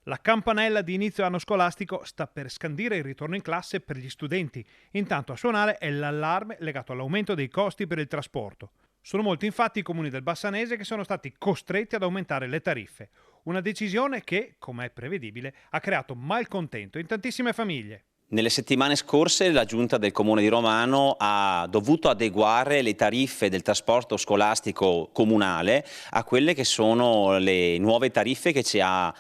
La campanella di inizio anno scolastico sta per scandire il ritorno in classe per gli studenti. Intanto a suonare è l'allarme legato all'aumento dei costi per il trasporto. Sono molti infatti i comuni del Bassanese che sono stati costretti ad aumentare le tariffe. Una decisione che, come è prevedibile, ha creato malcontento in tantissime famiglie. Nelle settimane scorse la Giunta del Comune di Romano ha dovuto adeguare le tariffe del trasporto scolastico comunale a quelle che sono le nuove tariffe che ci ha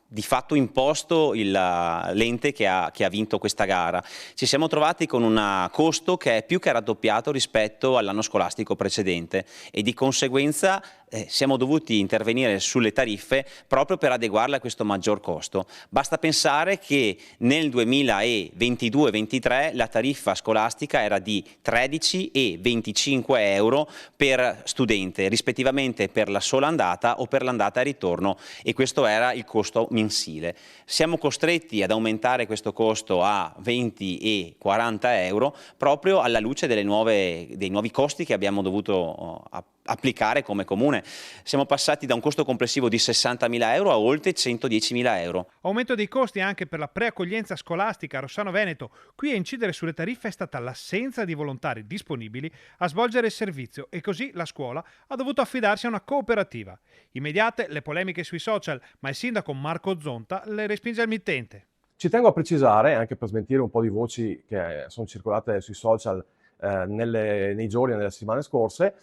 di fatto imposto l'ente che ha vinto questa gara. Ci siamo trovati con un costo che è più che raddoppiato rispetto all'anno scolastico precedente e di conseguenza siamo dovuti intervenire sulle tariffe proprio per adeguarle a questo maggior costo. Basta pensare che nel 2022-23 la tariffa scolastica era di 13 e 25 euro per studente, rispettivamente per la sola andata o per l'andata e ritorno, e questo era il costo mensile. Siamo costretti ad aumentare questo costo a 20 e 40 euro proprio alla luce dei nuovi costi che abbiamo dovuto applicare come comune. Siamo passati da un costo complessivo di 60.000 euro a oltre 110.000 euro. Aumento dei costi anche per la preaccoglienza scolastica a Rossano Veneto. Qui a incidere sulle tariffe è stata l'assenza di volontari disponibili a svolgere il servizio e così la scuola ha dovuto affidarsi a una cooperativa. Immediate le polemiche sui social, ma il sindaco Marco Zonta le respinge al mittente. Ci tengo a precisare, anche per smentire un po' di voci che sono circolate sui social nei giorni e nelle settimane scorse,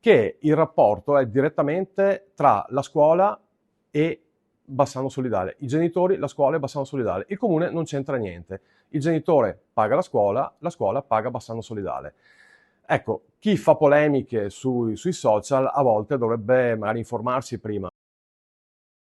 che il rapporto è direttamente tra la scuola e Bassano Solidale. I genitori, la scuola e Bassano Solidale. Il comune non c'entra niente. Il genitore paga la scuola paga Bassano Solidale. Ecco, chi fa polemiche sui social a volte dovrebbe magari informarsi prima.